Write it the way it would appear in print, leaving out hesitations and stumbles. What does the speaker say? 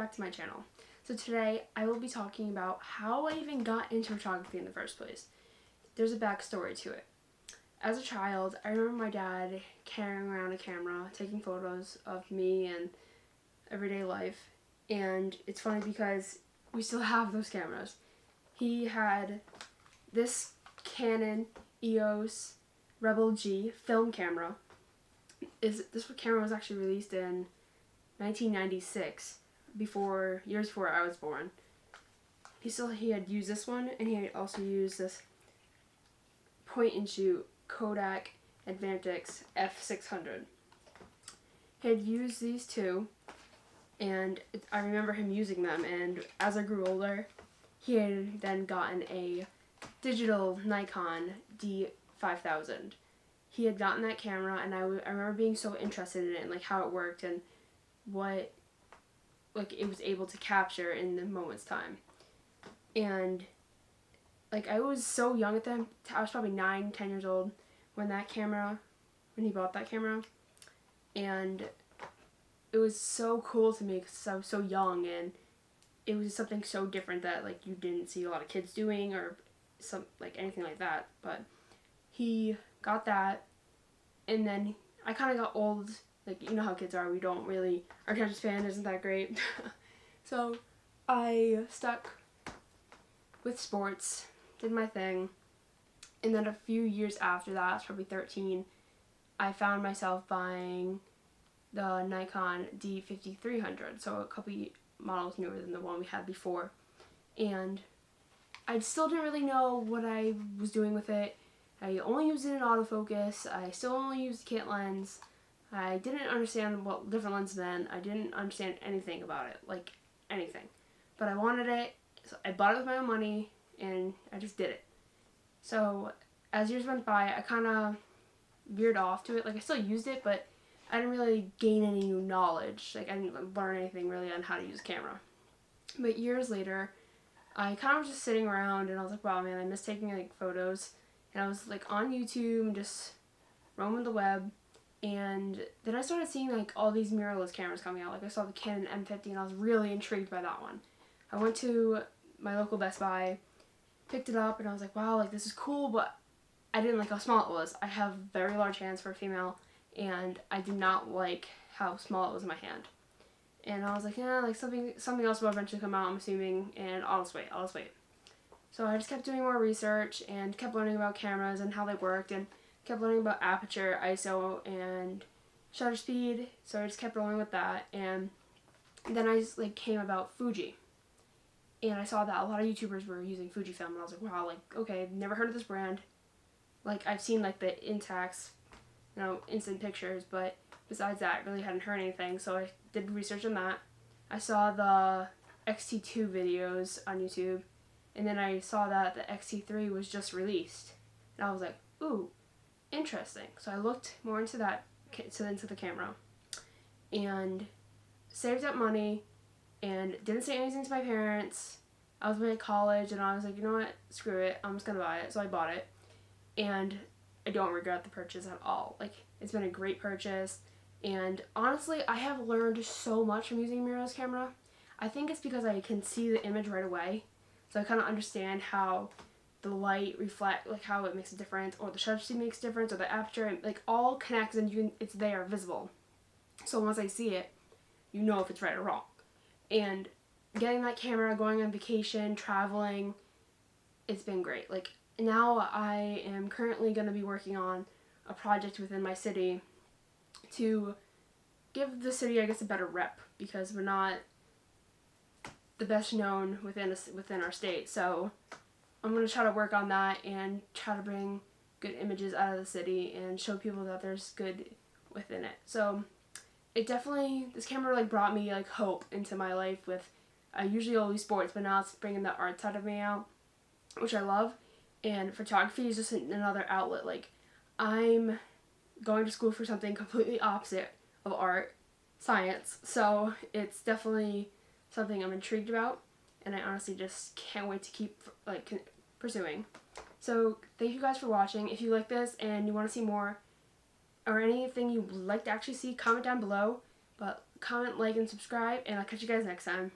back to my channel. So today I will be talking about how I even got into photography in the first place. There's a backstory to it. As a child, I remember my dad carrying around a camera, taking photos of me and everyday life. And it's funny because we still have those cameras. He had this Canon EOS Rebel G film camera. This camera was actually released in 1996, years before I was born. He had used this one, and he had also used this point and shoot Kodak Advantix F600. He had used these two, and I remember him using them, and as I grew older, he had then gotten a digital Nikon D5000. He had gotten that camera, and I remember being so interested in it and like how it worked and what like it was able to capture in the moment's time. And like I was so young at them. I was probably 9-10 years old when he bought that camera, and it was so cool to me because I was so young, and it was something so different that like you didn't see a lot of kids doing or anything like that. But he got that, and then I kind of got old. Like, you know how kids are, our attention span isn't that great. So I stuck with sports, did my thing, and then a few years after that, I was probably 13, I found myself buying the Nikon D5300, so a couple models newer than the one we had before. And I still didn't really know what I was doing with it. I only used it in autofocus. I still only used the kit lens. I didn't understand what different lenses meant. I didn't understand anything about it, like anything. But I wanted it, so I bought it with my own money, and I just did it. So as years went by, I kind of veered off to it. Like, I still used it, but I didn't really gain any new knowledge. Like, I didn't learn anything really on how to use a camera. But years later, I kind of was just sitting around, and I was like, wow, man, I miss taking like photos. And I was like on YouTube and just roaming the web. And then I started seeing like all these mirrorless cameras coming out. Like, I saw the Canon M50, and I was really intrigued by that one. I went to my local Best Buy, picked it up, and I was like, wow, like this is cool, but I didn't like how small it was. I have very large hands for a female, and I did not like how small it was in my hand. And I was like, yeah, like something else will eventually come out, I'm assuming, and I'll just wait. So I just kept doing more research and kept learning about cameras and how they worked, and kept learning about aperture, ISO, and shutter speed. So I just kept rolling with that, and then I just like came about Fuji. And I saw that a lot of YouTubers were using Fujifilm, and I was like, wow, like, okay, I've never heard of this brand. Like, I've seen like the Instax, instant pictures, but besides that, I really hadn't heard anything. So I did research on that. I saw the X-T2 videos on YouTube, and then I saw that the X-T3 was just released, and I was like, ooh, interesting. So I looked more into the camera, and saved up money, and didn't say anything to my parents. I was in college, and I was like, you know what, screw it, I'm just gonna buy it. So I bought it, and I don't regret the purchase at all. Like, it's been a great purchase, and honestly, I have learned so much from using a mirrorless camera. I think it's because I can see the image right away, so I kind of understand how the light reflect, like how it makes a difference, or the shutter speed makes a difference, or the aperture, and like all connects, and it's there, visible. So once I see it, you know if it's right or wrong. And getting that camera, going on vacation, traveling, it's been great. Like, now I am currently going to be working on a project within my city to give the city, I guess, a better rep, because we're not the best known within our state. So I'm going to try to work on that and try to bring good images out of the city and show people that there's good within it. So this camera like brought me like hope into my life. With I usually always sports, but now it's bringing the art side of me out, which I love. And photography is just another outlet. Like, I'm going to school for something completely opposite of art, science. So it's definitely something I'm intrigued about, and I honestly just can't wait to keep pursuing. So thank you guys for watching. If you like this and you want to see more, or anything you would like to actually see, comment down below. But comment, like, and subscribe, and I'll catch you guys next time.